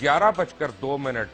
11:02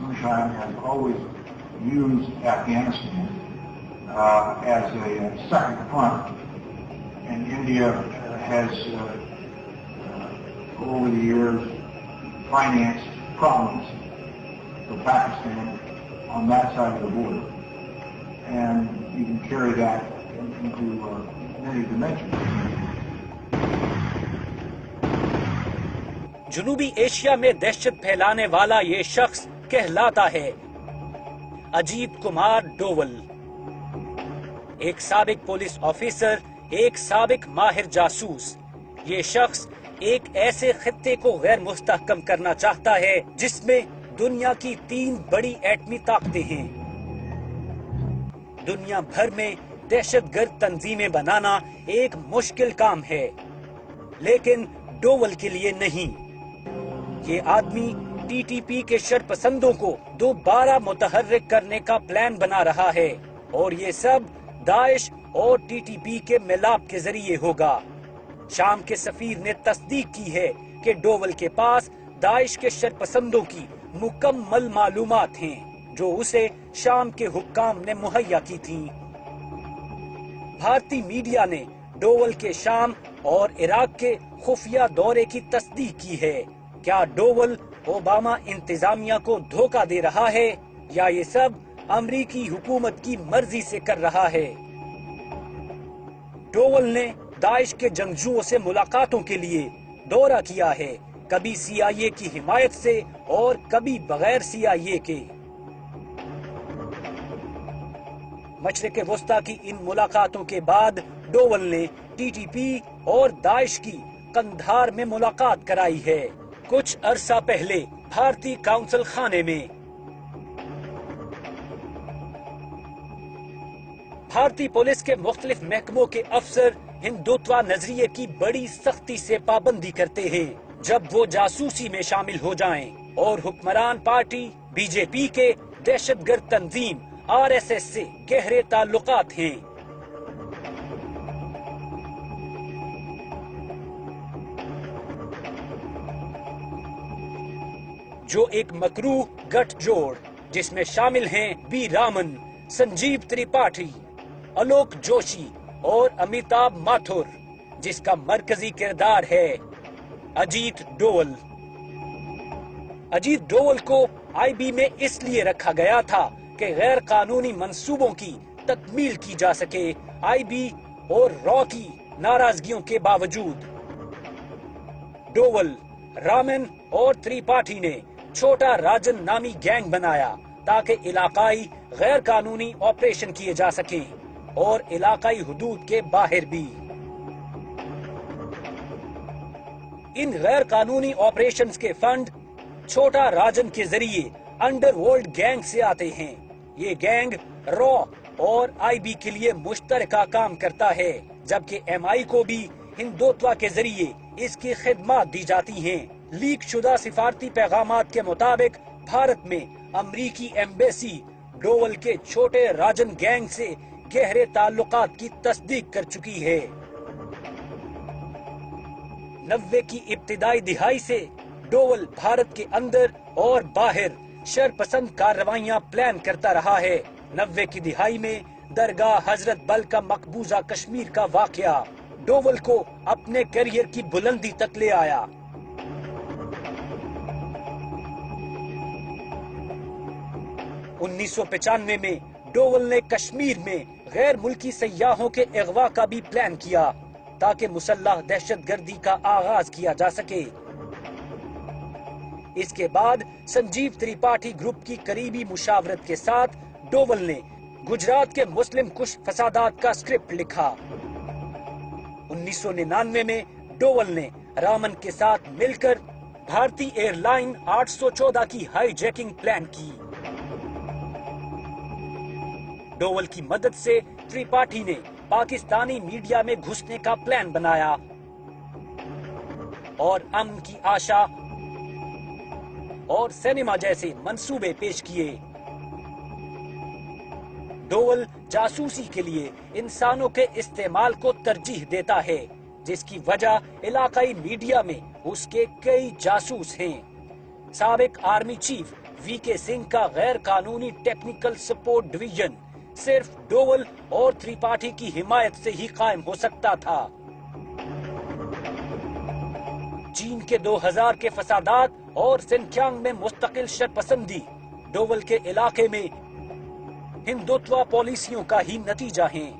Sunshine has always used Afghanistan as a second front and India has over the years financed problems for Pakistan on that side of the border, and you can carry that into many dimensions. جنوبی Asia میں دہشت پھیلانے والا یہ شخص کہلاتا ہے Ajit Kumar dual, ایک سابق پولیس آفیسر، ایک سابق ماہر جاسوس۔ یہ شخص ایک ایسے خطے کو غیر مستحکم کرنا چاہتا ہے جس میں دنیا کی 3 بڑی ایٹمی طاقتیں ہیں۔ دنیا بھر میں دہشت گرد تنظیمیں بنانا ایک مشکل کام ہے، لیکن ڈوول کے لیے نہیں۔ یہ آدمی ٹی ٹی پی کے شرپسندوں کو دوبارہ متحرک کرنے کا پلان بنا رہا ہے، اور یہ سب داعش اور ٹی ٹی پی کے ملاپ کے ذریعے ہوگا۔ شام کے سفیر نے تصدیق کی ہے کہ ڈوول کے پاس داعش کے شرپسندوں کی مکمل معلومات ہیں جو اسے شام کے حکام نے مہیا کی تھیں۔ بھارتی میڈیا نے ڈوول کے شام اور عراق کے خفیہ دورے کی تصدیق کی ہے۔ کیا ڈوول اوباما انتظامیہ کو دھوکہ دے رہا ہے یا یہ سب امریکی حکومت کی مرضی سے کر رہا ہے؟ ڈوول نے داعش کے جنگجوؤں سے ملاقاتوں کے لیے دورہ کیا ہے، کبھی سی آئی اے کی حمایت سے اور کبھی بغیر سی آئی اے کے۔ مشرق وسطی کی ان ملاقاتوں کے بعد ڈوول نے ٹی ٹی پی اور داعش کی قندھار میں ملاقات کرائی ہے۔ کچھ عرصہ پہلے بھارتی کونسل خانے میں بھارتی پولیس کے مختلف محکموں کے افسر ہندوتوا نظریے کی بڑی سختی سے پابندی کرتے ہیں جب وہ جاسوسی میں شامل ہو جائیں، اور حکمران پارٹی بی جے پی کے دہشت گرد تنظیم آر ایس ایس سے گہرے تعلقات ہیں۔ جو ایک مکروہ گٹھ جوڑ جس میں شامل ہیں بی رامن، سنجیو تریپاٹھی، الوک جوشی اور امیتابھ ماتھر، جس کا مرکزی کردار ہے اجیت ڈوول۔ اجیت ڈوول کو آئی بی میں اس لیے رکھا گیا تھا کہ غیر قانونی منصوبوں کی تکمیل کی جا سکے، آئی بی اور را کی ناراضگیوں کے باوجود۔ ڈوول، رامن اور تریپاٹھی نے چھوٹا راجن نامی گینگ بنایا تاکہ علاقائی غیر قانونی آپریشن کیے جا سکیں، اور علاقائی حدود کے باہر بھی۔ ان غیر قانونی آپریشنز کے فنڈ چھوٹا راجن کے ذریعے انڈر ورلڈ گینگ سے آتے ہیں۔ یہ گینگ را اور آئی بی کے لیے مشترکہ کام کرتا ہے، جبکہ ایم آئی کو بھی ہندوتوا کے ذریعے اس کی خدمات دی جاتی ہیں۔ لیک شدہ سفارتی پیغامات کے مطابق بھارت میں امریکی ایمبیسی ڈوول کے چھوٹے راجن گینگ سے گہرے تعلقات کی تصدیق کر چکی ہے۔ 90 کی ابتدائی دہائی سے ڈوول بھارت کے اندر اور باہر شرپسند کارروائیاں پلان کرتا رہا ہے۔ 90 کی دہائی میں درگاہ حضرت بل کا مقبوضہ کشمیر کا واقعہ ڈوول کو اپنے کیریئر کی بلندی تک لے آیا۔ 1995 میں ڈوول نے کشمیر میں غیر ملکی سیاحوں کے اغوا کا بھی پلان کیا تاکہ مسلح دہشت گردی کا آغاز کیا جا سکے۔ اس کے بعد سنجیو تریپاٹھی گروپ کی قریبی مشاورت کے ساتھ ڈوول نے گجرات کے مسلم کش فسادات کا اسکرپٹ لکھا۔ 1999 میں ڈوول نے رامن کے ساتھ مل کر بھارتی ایئر لائن 814 کی ہائی جیکنگ پلان کی۔ ڈوول کی مدد سے تریپاٹھی نے پاکستانی میڈیا میں گھسنے کا پلان بنایا اور امن کی آشا اور سینما جیسے منصوبے پیش کیے۔ ڈوول جاسوسی کے لیے انسانوں کے استعمال کو ترجیح دیتا ہے، جس کی وجہ علاقائی میڈیا میں اس کے کئی جاسوس ہیں۔ سابق آرمی چیف وی کے سنگھ کا غیر قانونی ٹیکنیکل سپورٹ ڈویژن صرف ڈوول اور تریپاٹھی کی حمایت سے ہی قائم ہو سکتا تھا۔ چین کے 2000 کے فسادات اور سنکیانگ میں مستقل شرپسندی ڈوول کے علاقے میں ہندوتوا پالیسیوں کا ہی نتیجہ ہیں۔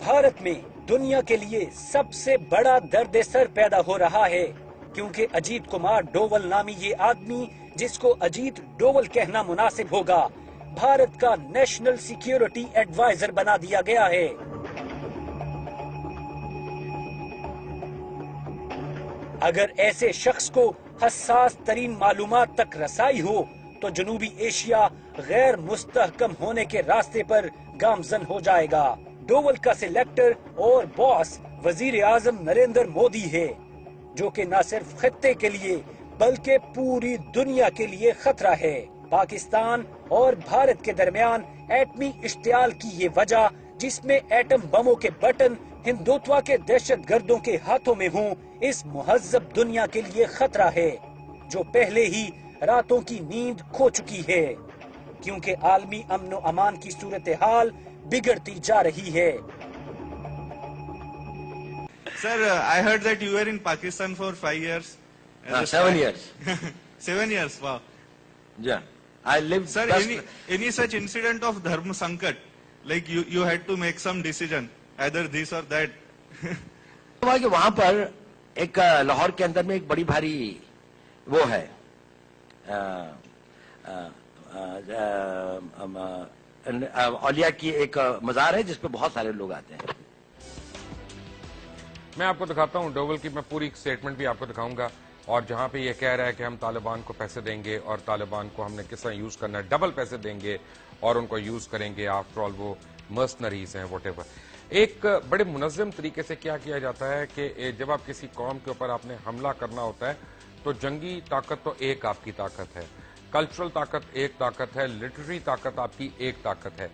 بھارت میں دنیا کے لیے سب سے بڑا درد سر پیدا ہو رہا ہے کیونکہ اجیت کمار ڈوول نامی یہ آدمی، جس کو اجیت ڈوول کہنا مناسب ہوگا، بھارت کا نیشنل سیکیورٹی ایڈوائزر بنا دیا گیا ہے۔ اگر ایسے شخص کو حساس ترین معلومات تک رسائی ہو تو جنوبی ایشیا غیر مستحکم ہونے کے راستے پر گامزن ہو جائے گا۔ ڈوول کا سلیکٹر اور باس وزیر اعظم نریندر مودی ہے، جو کہ نہ صرف خطے کے لیے بلکہ پوری دنیا کے لیے خطرہ ہے۔ پاکستان اور بھارت کے درمیان ایٹمی اشتعال کی یہ وجہ، جس میں ایٹم بموں کے بٹن ہندوتوا کے دہشت گردوں کے ہاتھوں میں ہوں، اس مہذب دنیا کے لیے خطرہ ہے جو پہلے ہی راتوں کی نیند کھو چکی ہے، کیونکہ عالمی امن و امان کی صورتحال بگڑتی جا رہی ہے۔ Sir, I heard that you were in Pakistan for 5 years. 7 years. 7 years, wow. Yeah. I lived... Sir, any such incident of Dharma Sankat? Like you had to make some decision, either this or that. ہوا کہ وہاں پر ایک لاہور کے اندر میں ایک بڑی بھاری وہ ہے اولیاء کی ایک مزار ہے جس پہ بہت سارے لوگ آتے ہیں۔ میں آپ کو دکھاتا ہوں ڈوول کی، میں پوری سٹیٹمنٹ بھی آپ کو دکھاؤں گا، اور جہاں پہ یہ کہہ رہا ہے کہ ہم طالبان کو پیسے دیں گے اور طالبان کو ہم نے کس طرح یوز کرنا ہے، ڈبل پیسے دیں گے اور ان کو یوز کریں گے، آفٹر آل وہ مرسنریز ہیں، واٹ ایور۔ ایک بڑے منظم طریقے سے کیا جاتا ہے کہ جب آپ کسی قوم کے اوپر آپ نے حملہ کرنا ہوتا ہے تو جنگی طاقت تو ایک آپ کی طاقت ہے، کلچرل طاقت ایک طاقت ہے، لٹریری طاقت آپ کی ایک طاقت ہے۔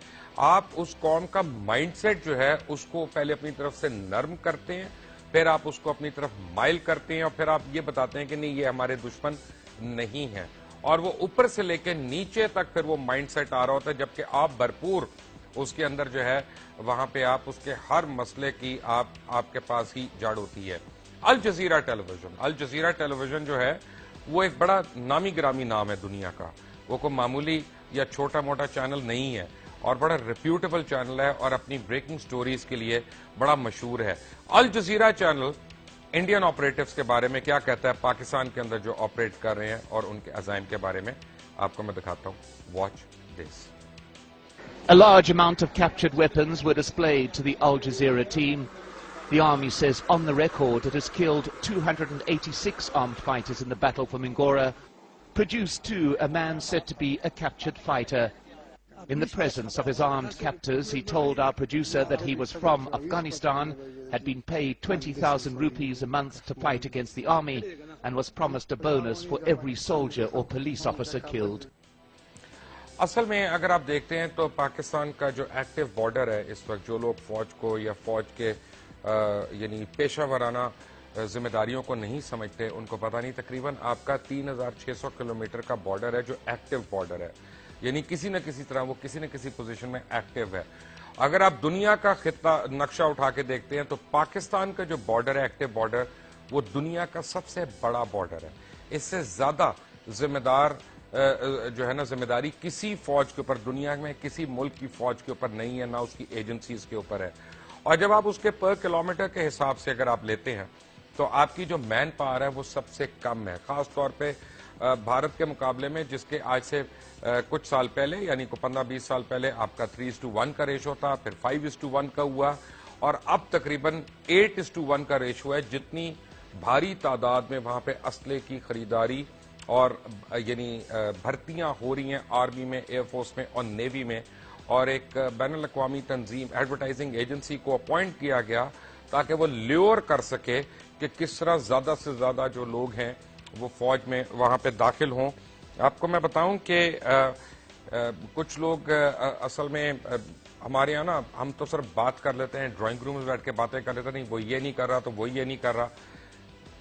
آپ اس قوم کا مائنڈ سیٹ جو ہے اس کو پہلے اپنی طرف سے نرم کرتے ہیں، پھر آپ اس کو اپنی طرف مائل کرتے ہیں، اور پھر آپ یہ بتاتے ہیں کہ نہیں، یہ ہمارے دشمن نہیں ہیں، اور وہ اوپر سے لے کے نیچے تک پھر وہ مائنڈ سیٹ آ رہا ہوتا ہے، جبکہ آپ بھرپور اس کے اندر جو ہے وہاں پہ آپ اس کے ہر مسئلے کی آپ کے پاس ہی جڑ ہوتی ہے۔ الجزیرہ ٹیلی ویژن جو ہے وہ ایک بڑا نامی گرامی نام ہے دنیا کا، وہ کوئی معمولی یا چھوٹا موٹا چینل نہیں ہے، اور بڑا ریپیوٹیبل چینل ہے، اور اپنی بریکنگ سٹوریز کے لیے بڑا مشہور ہے۔ الجزیرہ چینل انڈین آپریٹیوز کے بارے میں کیا کہتا ہے، پاکستان کے اندر جو آپریٹ کر رہے ہیں اور ان کے عزائم کے بارے میں آپ کو میں دکھاتا ہوں۔ Watch this. A large amount of captured weapons were displayed to the Al Jazeera team. The army says on the record it has killed 286 armed fighters in the battle for Mingora, produced too a man said to be a captured fighter. In the presence of his armed captors, he told our producer that he was from Afghanistan, had been paid 20,000 rupees a month to fight against the army, and was promised a bonus for every soldier or police officer killed. اصل میں اگر آپ دیکھتے ہیں تو پاکستان کا جو active border ہے اس وقت، جو لوگ فوج کو یا فوج کے یعنی پیشہ ورانہ ذمہ داریوں کو نہیں سمجھتے، ان کو پتہ نہیں، تقریباً آپ کا 3600 کلومیٹر کا بارڈر ہے جو ایکٹیو بارڈر ہے، یعنی کسی نہ کسی طرح وہ کسی نہ کسی پوزیشن میں ایکٹیو ہے۔ اگر آپ دنیا کا خطہ نقشہ اٹھا کے دیکھتے ہیں تو پاکستان کا جو بارڈر ہے، ایکٹیو بارڈر، وہ دنیا کا سب سے بڑا بارڈر ہے۔ اس سے زیادہ ذمہ دار جو ہے نا ذمہ داری کسی فوج کے اوپر، دنیا میں کسی ملک کی فوج کے اوپر نہیں ہے، نہ اس کی ایجنسیز کے اوپر ہے۔ اور جب آپ اس کے پر کلومیٹر کے حساب سے اگر آپ لیتے ہیں تو آپ کی جو مین پاور ہے وہ سب سے کم ہے، خاص طور پہ بھارت کے مقابلے میں، جس کے آج سے کچھ سال پہلے یعنی 15-20 سال پہلے آپ کا 3:1 کا ریشو تھا، پھر 5:1 کا ہوا، اور اب تقریباً 8:1 کا ریشو ہے۔ جتنی بھاری تعداد میں وہاں پہ اسلحے کی خریداری اور یعنی بھرتیاں ہو رہی ہیں آرمی میں، ایئر فورس میں اور نیوی میں، اور ایک بین الاقوامی تنظیم ایڈورٹائزنگ ایجنسی کو اپوائنٹ کیا گیا تاکہ وہ لیور کر سکے کہ کس طرح زیادہ سے زیادہ جو لوگ ہیں وہ فوج میں وہاں پہ داخل ہوں۔ آپ کو میں بتاؤں کہ کچھ لوگ اصل میں ہمارے یہاں نا، ہم تو صرف بات کر لیتے ہیں، ڈرائنگ روم میں بیٹھ کے باتیں کر لیتے ہیں، نہیں وہ یہ نہیں کر رہا تو وہ یہ نہیں کر رہا۔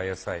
ISI।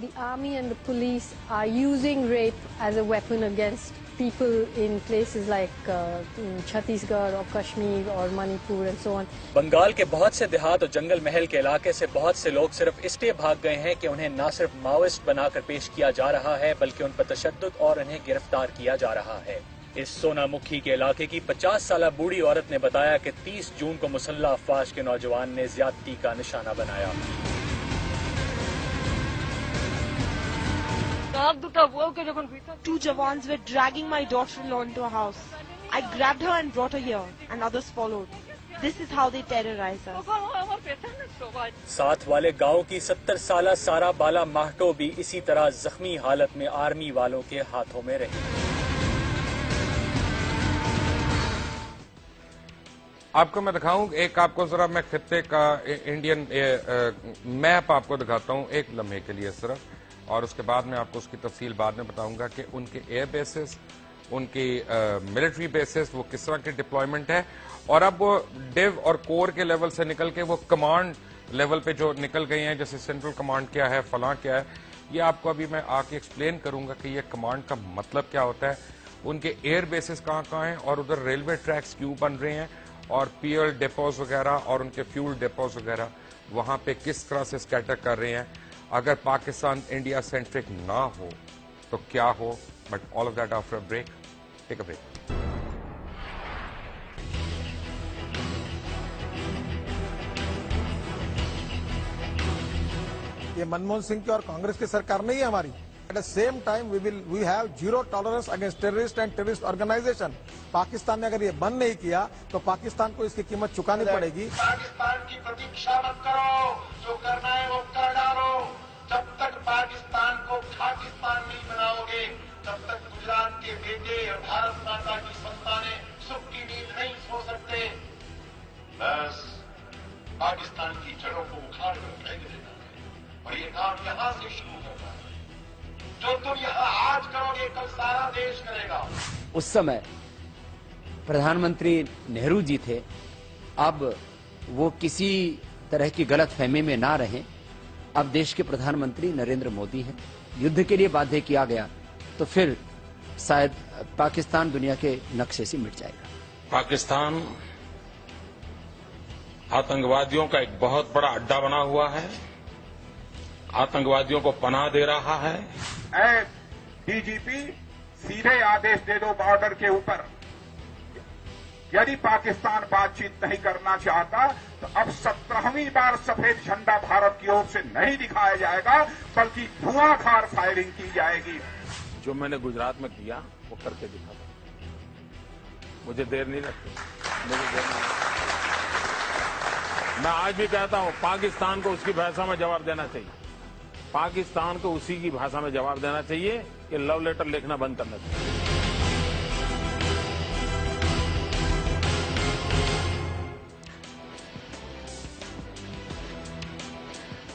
the army and the police are using rape as a weapon against people in places like Chhattisgarh or Kashmir or Manipur and so on. Bengal کے بہت سے دیہات اور جنگل محل کے علاقے سے بہت سے لوگ صرف اس لیے بھاگ گئے ہیں کہ انہیں نہ صرف ماویسٹ بنا کر پیش کیا جا رہا ہے بلکہ ان پر تشدد اور انہیں گرفتار کیا جا رہا ہے. اس سونا مکھی کے علاقے کی 50 سالہ بوڑھی عورت نے بتایا کہ 30 جون کو مسلح افواج کے نوجوان نے زیادتی کا نشانہ بنایا. Two Jawans were dragging my daughter-in-law into a house. I grabbed her and brought her here, and others followed. This is how they terrorize us. ساتھ والے گاؤں کی 70 سالہ سارا بالا ماہٹو بھی اسی طرح زخمی حالت میں آرمی والوں کے ہاتھوں میں رہی. آپ کو میں دکھاؤں ایک آپ کو ذرا میں خطے کا انڈین میپ آپ کو دکھاتا ہوں ایک لمحے کے لیے صرف, اور اس کے بعد میں آپ کو اس کی تفصیل بعد میں بتاؤں گا کہ ان کے ایئر بیسز, ان کی ملٹری بیسز وہ کس طرح کی ڈپلائمنٹ ہے, اور اب وہ ڈیو اور کور کے لیول سے نکل کے وہ کمانڈ لیول پہ جو نکل گئے ہیں, جیسے سینٹرل کمانڈ کیا ہے, فلاں کیا ہے, یہ آپ کو ابھی میں آ کے ایکسپلین کروں گا کہ یہ کمانڈ کا مطلب کیا ہوتا ہے, ان کے ایئر بیسز کہاں کہاں ہیں, اور ادھر ریلوے ٹریکس کیوں بن رہے ہیں, اور پیئر ڈیپوز وغیرہ اور ان کے فیول ڈیپوز وغیرہ وہاں پہ کس طرح سے اسکیٹر کر رہے ہیں. اگر پاکستان انڈیا سینٹرک نہ ہو تو کیا ہو, but all of that after break. Take a break. یہ منموہن سنگھ کی اور کانگریس کی سرکار نہیں ہے ہماری. At the same time we have zero tolerance against terrorist and terrorist organization. Pakistan نے اگر یہ بند نہیں کیا تو پاکستان کو اس کی قیمت چکانی پڑے گی. پاکستان کی پرتیکشا مت کرو, جو کرنا ہے وہ کر ڈالو. جب تک پاکستان کو پاکستان نہیں بناؤ گے تب تک گجرات کے بیٹے اور بھارت ماتا کی سنتانیں سکھ کی نیند نہیں سو سکتے. بس پاکستان کی جڑوں کو اکھاڑ کر پھینک دینا ہے, اور یہ کام یہاں سے شروع کرنا ہے. جو تم یہاں آج کرو گے کل سارا دیش کرے گا. اس سمے پردھان منتری نہرو جی تھے, اب وہ کسی طرح کی غلط فہمی میں نہ رہیں. اب دیش کے پردھان منتری نریندر مودی ہیں. یدھ کے لیے باندھے کیا گیا تو پھر شاید پاکستان دنیا کے نقشے سے مٹ جائے گا. پاکستان آتنکوادیوں کا ایک بہت بڑا اڈا بنا ہوا ہے, آتنکوادیوں کو پناہ دے رہا ہے. اے ڈی جی پی, سیدھے آدیش دے دو بارڈر کے اوپر. یدی پاکستان بات چیت نہیں کرنا چاہتا تو اب 17ویں بار سفید جھنڈا بھارت کی اور سے نہیں دکھایا جائے گا بلکہ دھواں دھار فائرنگ کی جائے گی. جو میں نے گجرات میں کیا وہ کر کے دکھا تھا. مجھے دیر نہیں لگتی. میں آج بھی کہتا ہوں پاکستان کو اس کی بھاشا میں جواب دینا چاہیے. پاکستان کو اسی کی بھاشا میں جواب دینا چاہیے کہ لو لیٹر لکھنا بند کرنا چاہیے.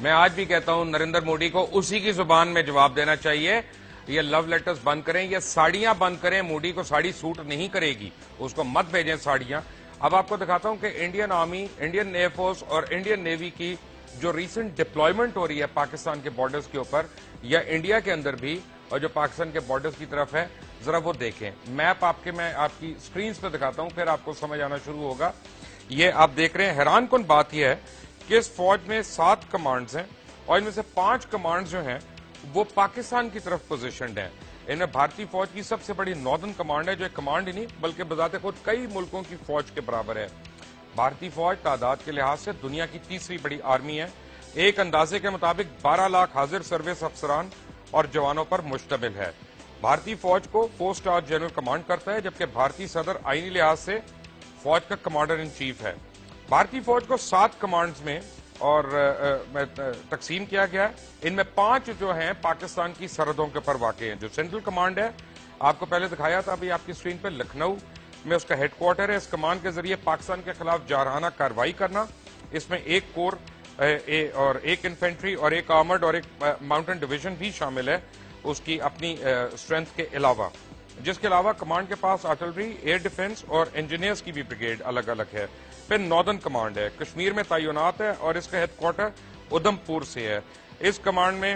میں آج بھی کہتا ہوں نریندر مودی کو اسی کی زبان میں جواب دینا چاہیے. یہ لو لیٹرز بند کریں, یہ ساڑیاں بند کریں. مودی کو ساڑی سوٹ نہیں کرے گی, اس کو مت بھیجیں ساڑیاں. اب آپ کو دکھاتا ہوں کہ Indian army, Indian air force اور انڈین نیوی کی جو ریسنٹ ڈپلائمنٹ ہو رہی ہے پاکستان کے بارڈرز کے اوپر یا انڈیا کے اندر بھی, اور جو پاکستان کے بارڈرز کی طرف ہے, ذرا وہ دیکھیں. میپ میں آپ کی سکرینز پہ دکھاتا ہوں, پھر آپ کو سمجھ آنا شروع ہوگا. یہ آپ دیکھ رہے ہیں. حیران کن بات یہ ہے کہ اس فوج میں 7 کمانڈز ہیں, اور ان میں سے 5 کمانڈز جو ہیں وہ پاکستان کی طرف پوزیشنڈ ہیں. ان میں بھارتی فوج کی سب سے بڑی ناردرن کمانڈ ہے, جو ایک کمانڈ ہی نہیں بلکہ بذات خود کئی ملکوں کی فوج کے برابر ہے. بھارتی فوج تعداد کے لحاظ سے دنیا کی تیسری بڑی آرمی ہے. ایک اندازے کے مطابق 12 لاکھ حاضر سروس افسران اور جوانوں پر مشتمل ہے. بھارتی فوج کو 4 اسٹار جنرل کمانڈ کرتا ہے, جبکہ بھارتی صدر آئینی لحاظ سے فوج کا کمانڈر ان چیف ہے. بھارتی فوج کو 7 کمانڈز میں اور تقسیم کیا گیا ہے. ان میں 5 جو ہیں پاکستان کی سرحدوں کے اوپر واقع ہیں. جو سینٹرل کمانڈ ہے, آپ کو پہلے دکھایا تھا ابھی آپ کی اسکرین پہ, لکھنؤ میں اس کا ہیڈ کوارٹر ہے. اس کمانڈ کے ذریعے پاکستان کے خلاف جارحانہ کارروائی کرنا. اس میں 1 کور اور 1 انفینٹری اور 1 آرمرڈ اور 1 ماؤنٹن ڈویژن بھی شامل ہے اس کی اپنی اسٹرینتھ کے علاوہ, جس کے علاوہ کمانڈ کے پاس آرٹلری, ایئر ڈیفنس اور انجینئرز کی بھی بریگیڈ الگ الگ ہے. پھر ناردرن کمانڈ ہے, کشمیر میں تعینات ہے اور اس کا ہیڈ کوارٹر ادھم پور سے ہے. اس کمانڈ میں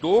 2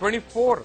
24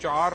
4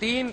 3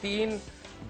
3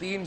3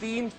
3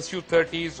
Su-30s,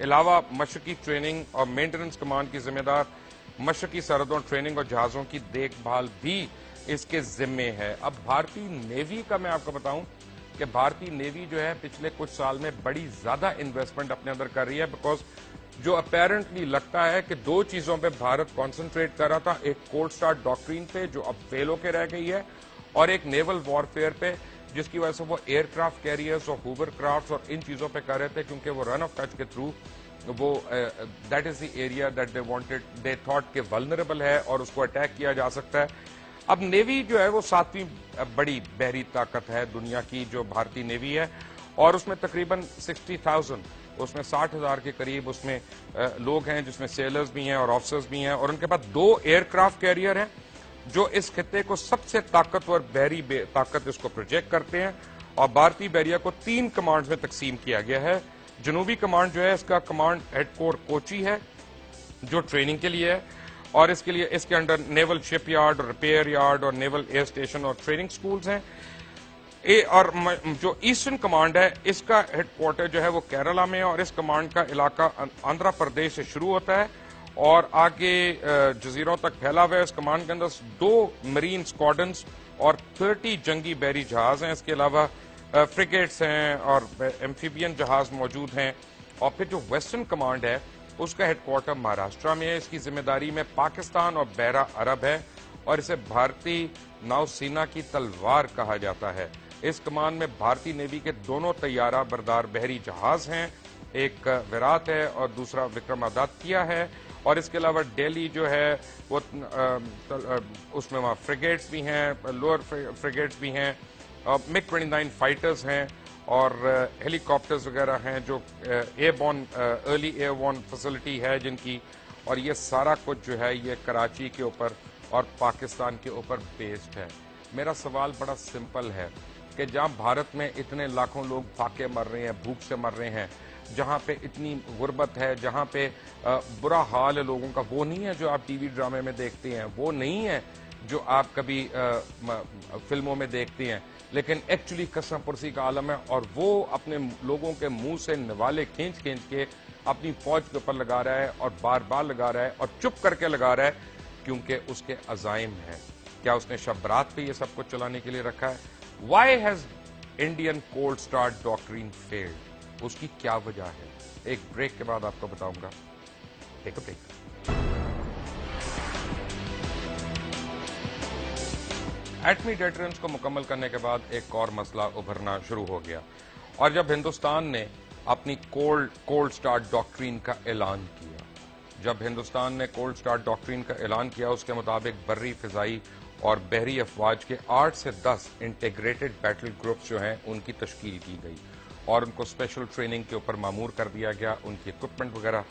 علاوہ مشرقی ٹریننگ اور مینٹیننس کمانڈ کی ذمہ دار مشرقی سرحدوں ٹریننگ اور جہازوں کی دیکھ بھال بھی اس کے ذمے ہے. اب بھارتی نیوی کا میں آپ کو بتاؤں کہ بھارتی نیوی جو ہے پچھلے کچھ سال میں بڑی زیادہ انویسٹمنٹ اپنے اندر کر رہی ہے, بیکاز جو اپیرنٹلی لگتا ہے کہ دو چیزوں پہ بھارت کانسنٹریٹ کر رہا تھا, ایک کولڈ سٹارٹ ڈاکٹرین پہ جو اب فیل ہو کے رہ گئی ہے, اور ایک نیول وارفیئر پہ جس کی وجہ سے وہ ایئر کرافٹ کیریئرز اور ہوور کرافٹس اور ان چیزوں پہ کر رہے تھے, کیونکہ وہ رن آف ٹچ کے تھرو وہ that is the area that they wanted they thought کہ ولنریبل ہے اور اس کو اٹیک کیا جا سکتا ہے. اب نیوی جو ہے وہ 7ویں بڑی بحری طاقت ہے دنیا کی جو بھارتی نیوی ہے, اور اس میں تقریباً 60,000 اس میں 60,000 کے قریب اس میں لوگ ہیں, جس میں سیلرز بھی ہیں اور آفیسرز بھی ہیں, اور ان کے پاس 2 ایئر کرافٹ کیریئر ہیں جو اس خطے کو سب سے طاقتور بحری طاقت اس کو پروجیکٹ کرتے ہیں. اور بھارتی بحریہ کو 3 کمانڈز میں تقسیم کیا گیا ہے. جنوبی کمانڈ جو ہے اس کا کمانڈ ہیڈ کور کوچی ہے جو ٹریننگ کے لیے ہے, اور اس کے لیے اس کے انڈر نیول شپ یارڈ اور ریپیئر یارڈ اور نیول ایئر اسٹیشن اور ٹریننگ سکولز ہیں. اور جو ایسٹرن کمانڈ ہے اس کا ہیڈ کوارٹر جو ہے وہ کیرلا میں ہے, اور اس کمانڈ کا علاقہ آندھرا پردیش سے شروع ہوتا ہے اور آگے جزیروں تک پھیلا ہوا ہے. اس کمانڈ کے اندر 2 مرین اسکواڈرنز اور 30 جنگی بحری جہاز ہیں. اس کے علاوہ فریگیٹس ہیں اور ایمفیبین جہاز موجود ہیں. اور پھر جو ویسٹرن کمانڈ ہے اس کا ہیڈ کوارٹر مہاراشٹرا میں ہے. اس کی ذمہ داری میں پاکستان اور بحرہ عرب ہے, اور اسے بھارتی نو سینا کی تلوار کہا جاتا ہے. اس کمان میں بھارتی نیوی کے دونوں طیارہ بردار بحری جہاز ہیں, ایک ویرات ہے اور دوسرا وکرمادتیہ ہے. اور اس کے علاوہ ڈیلی جو ہے وہ اس میں وہاں فریگیٹس بھی ہیں, لوئر فریگیٹس بھی ہیں, مگ 29 فائٹرز ہیں, اور ہیلی کاپٹرز وغیرہ ہیں جو airborne early airborne facility ہے جن کی. اور یہ سارا کچھ جو ہے یہ کراچی کے اوپر اور پاکستان کے اوپر بیسڈ ہے. میرا سوال بڑا سمپل ہے کہ جہاں بھارت میں اتنے لاکھوں لوگ پھاکے مر رہے ہیں, بھوک سے مر رہے ہیں, جہاں پہ اتنی غربت ہے, جہاں پہ برا حال ہے لوگوں کا, وہ نہیں ہے جو آپ ٹی وی ڈرامے میں دیکھتے ہیں, وہ نہیں ہے جو آپ کبھی فلموں میں دیکھتے ہیں, لیکن ایکچولی قسم پرسی کا عالم ہے. اور وہ اپنے لوگوں کے منہ سے نوالے کھینچ کے اپنی فوج کے اوپر لگا رہا ہے, اور بار بار لگا رہا ہے, اور چپ کر کے لگا رہا ہے, کیونکہ اس کے عزائم ہیں. کیا اس نے شب رات پہ یہ سب کچھ چلانے کے لیے رکھا ہے؟ Why has Indian cold start doctrine failed? اس کی کیا وجہ ہے؟ ایک بریک کے بعد آپ کو بتاؤں گا. ٹیک اے بریک. ایٹمی ڈیٹرنس کو مکمل کرنے کے بعد ایک اور مسئلہ ابھرنا شروع ہو گیا, اور جب ہندوستان نے اپنی کولڈ سٹارٹ ڈاکٹرین کا اعلان کیا, اس کے مطابق بری, فضائی اور بحری افواج کے 8 سے 10 انٹیگریٹڈ بیٹل گروپس جو ہیں ان کی تشکیل کی گئی, اور ان کو اسپیشل ٹریننگ کے اوپر مامور کر دیا گیا. ان کی اکوپمنٹ وغیرہ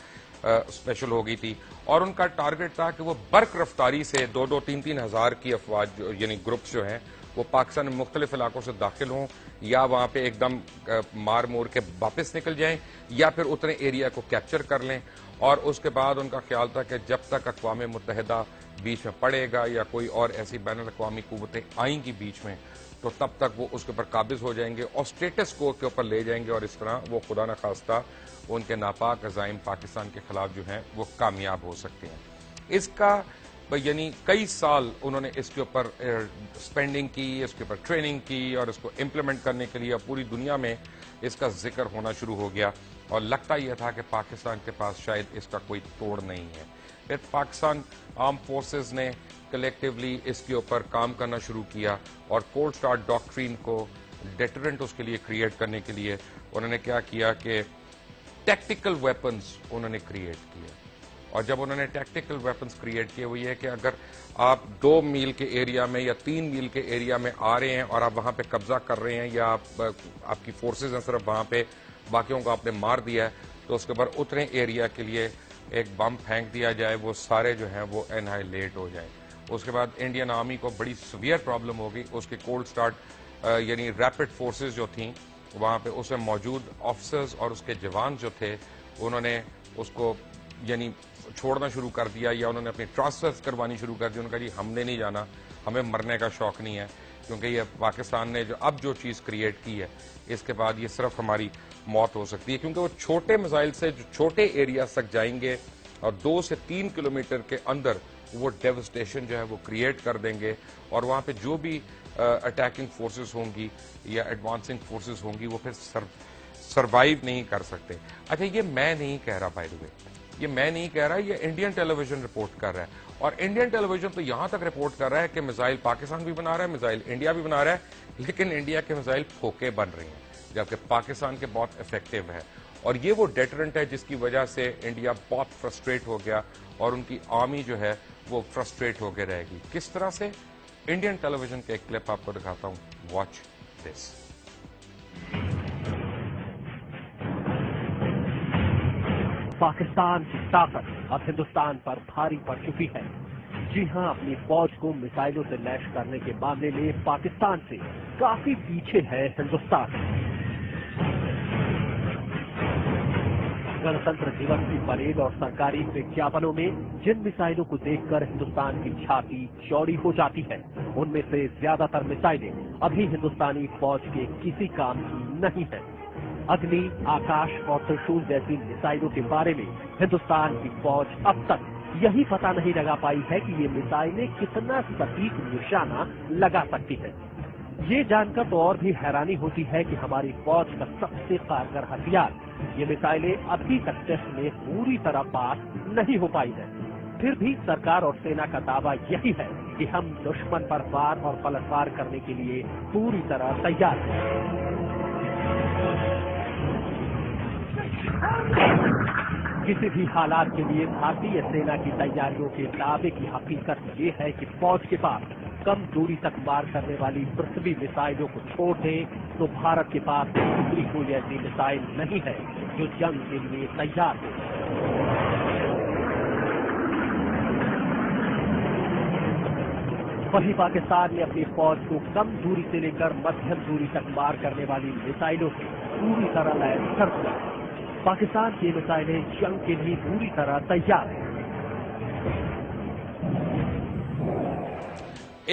اسپیشل ہو گئی تھی, اور ان کا ٹارگٹ تھا کہ وہ برق رفتاری سے 2-3 ہزار کی افواج یعنی گروپس جو ہیں وہ پاکستان میں مختلف علاقوں سے داخل ہوں, یا وہاں پہ ایک دم مار مور کے واپس نکل جائیں, یا پھر اتنے ایریا کو کیپچر کر لیں. اور اس کے بعد ان کا خیال تھا کہ جب تک اقوام متحدہ بیچ میں پڑے گا یا کوئی اور ایسی بین الاقوامی قوتیں آئیں گی بیچ میں, تو تب تک وہ اس کے اوپر قابض ہو جائیں گے اور اسٹیٹس کو کے اوپر لے جائیں گے, اور اس طرح وہ خدا نخواستہ ان کے ناپاک عزائم پاکستان کے خلاف جو ہیں وہ کامیاب ہو سکتے ہیں. اس کا یعنی کئی سال انہوں نے اس کے اوپر سپینڈنگ کی, اس کے اوپر ٹریننگ کی, اور اس کو امپلیمنٹ کرنے کے لیے پوری دنیا میں اس کا ذکر ہونا شروع ہو گیا, اور لگتا یہ تھا کہ پاکستان کے پاس شاید اس کا کوئی توڑ نہیں ہے. پھر پاکستان آرم فورسز نے کلیکٹیولی اس کے اوپر کام کرنا شروع کیا, اور کولڈ سٹارٹ ڈاکٹرین کو ڈیٹرنٹ اس کے لیے کریٹ کرنے کے لیے انہوں نے کیا کیا کہ ٹیکٹیکل ویپنز انہوں نے کریٹ کیا. اور جب انہوں نے ٹیکٹیکل ویپنز کریٹ کیے وہ یہ کہ اگر آپ 2 میل کے ایریا میں یا 3 میل کے ایریا میں آ رہے ہیں اور آپ وہاں پہ قبضہ کر رہے ہیں, یا آپ کی فورسز ہیں صرف وہاں پہ, باقیوں کو آپ نے مار دیا ہے, تو اس کے بعد اتنے ایریا کے لیے ایک بم پھینک دیا جائے, وہ سارے جو ہیں وہ انہائلیٹ ہو جائیں. اس کے بعد انڈین آرمی کو بڑی سویئر پرابلم ہوگی. اس کے کولڈ سٹارٹ یعنی ریپڈ فورسز جو تھیں وہاں پہ اس میں موجود آفیسرز اور اس کے جوان جو تھے انہوں نے اس کو یعنی چھوڑنا شروع کر دیا, یا انہوں نے اپنی ٹرانسفر کروانی شروع کر دی. انہوں نے کہا جی ہم نے نہیں جانا, ہمیں مرنے کا شوق نہیں ہے. کیونکہ یہ پاکستان نے جو چیز کریٹ کی ہے اس کے بعد یہ صرف ہماری موت ہو سکتی ہے، کیونکہ وہ چھوٹے میزائل سے جو چھوٹے ایریا تک جائیں گے اور 2 سے 3 کلومیٹر کے اندر وہ ڈیوسٹیشن جو ہے وہ کریٹ کر دیں گے، اور وہاں پہ جو بھی اٹیکنگ فورسز ہوں گی یا ایڈوانسنگ فورسز ہوں گی وہ پھر سروائیو نہیں کر سکتے۔ اچھا، یہ میں نہیں کہہ رہا، بائی دی وے، یہ میں نہیں کہہ رہا، یہ انڈین ٹیلی ویژن رپورٹ کر رہا ہے، اور انڈین ٹیلی ویژن تو یہاں تک رپورٹ کر رہا ہے کہ میزائل پاکستان بھی بنا رہا ہے، میزائل انڈیا بھی بنا رہا ہے، لیکن انڈیا کے میزائل پھوکے بن رہے ہیں جبکہ پاکستان کے بہت افیکٹو ہے، اور یہ وہ ڈیٹرنٹ ہے جس کی وجہ سے انڈیا بہت فرسٹریٹ ہو گیا اور ان کی آرمی جو ہے وہ فرسٹریٹ ہو کے رہے گی۔ کس طرح سے؟ انڈین ٹیلی ویژن کے ایک کلپ آپ کو دکھاتا ہوں، واچ دس۔ پاکستان کی طاقت اب ہندوستان پر بھاری پڑ چکی ہے۔ جی ہاں، اپنی فوج کو میزائلوں سے لیش کرنے کے معاملے میں پاکستان سے کافی پیچھے ہے ہندوستان۔ گنتنتر دیوس کی پریڈ اور سرکاری وگیاپنوں میں جن میزائلوں کو دیکھ کر ہندوستان کی چھاتی چوڑی ہو جاتی ہے، ان میں سے زیادہ تر میزائلیں ابھی ہندوستانی فوج کے کسی کام کی نہیں ہیں۔ اگنی، آکاش اور ترشول جیسی میزائلوں کے بارے میں ہندوستان کی فوج اب تک یہی پتہ نہیں لگا پائی ہے کہ یہ میزائلیں کتنا سٹیک نشانہ لگا سکتی ہیں۔ یہ جان کر تو اور بھی حیرانی ہوتی ہے کہ ہماری فوج کا سب سے کارگر ہتھیار یہ میزائلیں ابھی تک ٹیسٹ میں پوری طرح پاس نہیں ہو پائی ہیں۔ پھر بھی سرکار اور سینا کا دعویٰ یہی ہے کہ ہم دشمن پر وار اور پلٹوار کرنے کے لیے پوری طرح تیار ہیں۔ کسی بھی حالات کے لیے بھارتی سینا کی تیاریوں کے دعوے کی حقیقت یہ ہے کہ فوج کے پاس کم دوری تک مار کرنے والی پرتھوی میزائلوں کو چھوڑ دیں تو بھارت کے پاس کوئی ایسی میزائل نہیں ہے جو جنگ کے لیے تیار ہو۔ وہیں پاکستان نے اپنی فوج کو کم دوری سے لے کر مدھیم دوری تک مار کرنے والی میزائلوں سے پوری طرح لیس کر دیا۔ پاکستان کی میزائلیں جنگ کے لیے پوری طرح تیار ہیں۔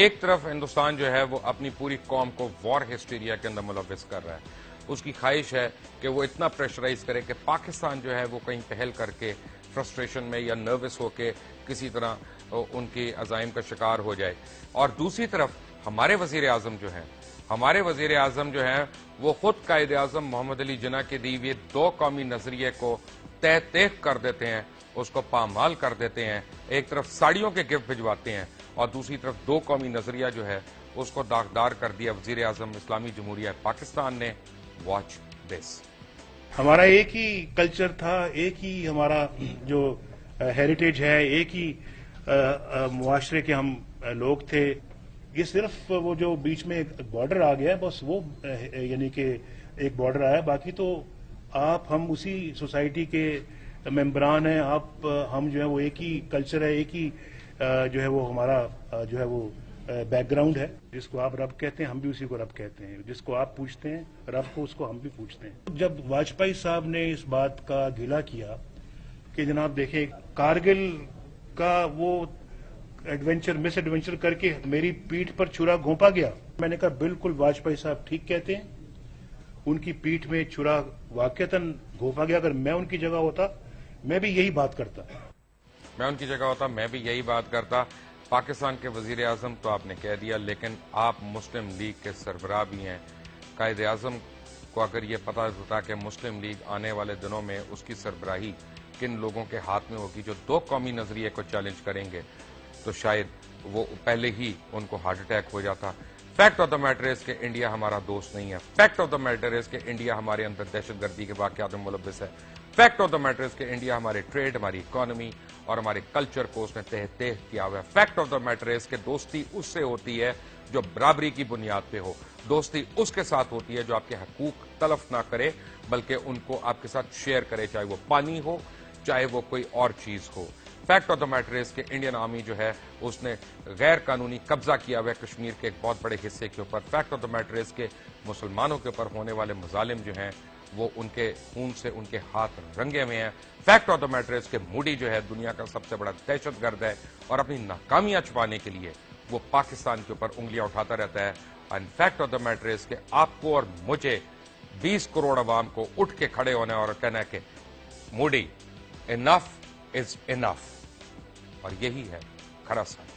ایک طرف ہندوستان جو ہے وہ اپنی پوری قوم کو وار ہسٹیریا کے اندر ملوث کر رہا ہے، اس کی خواہش ہے کہ وہ اتنا پریشرائز کرے کہ پاکستان جو ہے وہ کہیں پہل کر کے فرسٹریشن میں یا نروس ہو کے کسی طرح ان کی عزائم کا شکار ہو جائے، اور دوسری طرف ہمارے وزیر اعظم جو ہیں وہ خود قائد اعظم محمد علی جناح کے دی ہوئے 2 قومی نظریے کو تہ تیغ کر دیتے ہیں، اس کو پامال کر دیتے ہیں۔ ایک طرف ساڑیوں کے گفٹ بھجواتے ہیں اور دوسری طرف 2 قومی نظریہ جو ہے اس کو داغدار کر دیا وزیر اعظم اسلامی جمہوریہ پاکستان نے۔ Watch this. ہمارا ایک ہی کلچر تھا، ایک ہی ہمارا جو ہیریٹیج ہے، ایک ہی معاشرے کے ہم لوگ تھے۔ یہ صرف وہ جو بیچ میں ایک بارڈر آ گیا ہے، بس وہ یعنی کہ ایک بارڈر آیا، باقی تو آپ ہم اسی سوسائٹی کے ممبران ہیں، ہم جو ہے وہ ایک ہی کلچر ہے، ایک ہی جو ہے وہ ہمارا جو ہے وہ بیک گراؤنڈ ہے۔ جس کو آپ رب کہتے ہیں ہم بھی اسی کو رب کہتے ہیں، جس کو آپ پوچھتے ہیں رب کو، اس کو ہم بھی پوچھتے ہیں۔ جب واجپئی صاحب نے اس بات کا گلہ کیا کہ جناب دیکھیں کارگل کا وہ مس ایڈونچر کر کے میری پیٹھ پر چھرا گھونپا گیا، میں نے کہا بالکل واجپئی صاحب ٹھیک کہتے ہیں، ان کی پیٹھ میں چھرا واقعتاً گھونپا گیا۔ اگر میں ان کی جگہ ہوتا میں بھی یہی بات کرتا، پاکستان کے وزیر اعظم تو آپ نے کہہ دیا، لیکن آپ مسلم لیگ کے سربراہ بھی ہیں۔ قائد اعظم کو اگر یہ پتا ہوتا کہ مسلم لیگ آنے والے دنوں میں اس کی سربراہی کن لوگوں کے ہاتھ میں ہوگی جو 2 قومی نظریے کو چیلنج کریں گے، تو شاید وہ پہلے ہی ان کو ہارٹ اٹیک ہو جاتا۔ Fact of the matter is کہ انڈیا ہمارا دوست نہیں ہے۔ Fact of the matter is کہ انڈیا ہمارے اندر دہشت گردی کے واقعات میں ملوث ہے۔ Fact of the matter is کہ انڈیا ہمارے ٹریڈ، ہماری اکانومی اور ہمارے کلچر کو اس نے تہ تیغ کیا ہوا ہے۔ Fact of the matter is کہ دوستی اس سے ہوتی ہے جو برابری کی بنیاد پہ ہو، دوستی اس کے ساتھ ہوتی ہے جو آپ کے حقوق تلف نہ کرے بلکہ ان کو آپ کے ساتھ شیئر کرے، چاہے وہ پانی ہو چاہے وہ کوئی اور چیز ہو۔ Fact of the matter is کہ انڈین آرمی جو ہے اس نے غیر قانونی قبضہ کیا ہوا ہے کشمیر کے ایک بہت بڑے حصے کے اوپر۔ Fact of the matter is کہ مسلمانوں کے اوپر ہونے والے مظالم جو ہیں وہ ان کے خون سے ان کے ہاتھ رنگے ہوئے ہیں۔ Fact of the matter is کہ موڈی جو ہے دنیا کا سب سے بڑا دہشت گرد ہے اور اپنی ناکامیاں چھپانے کے لیے وہ پاکستان کے اوپر انگلیاں اٹھاتا رہتا ہے and fact of the matter is کہ آپ کو اور مجھے 20 کروڑ عوام کو اٹھ کے کھڑے ہونے اور کہنا ہے کہ موڈی انف از انف، اور یہی ہے کھڑا سچ۔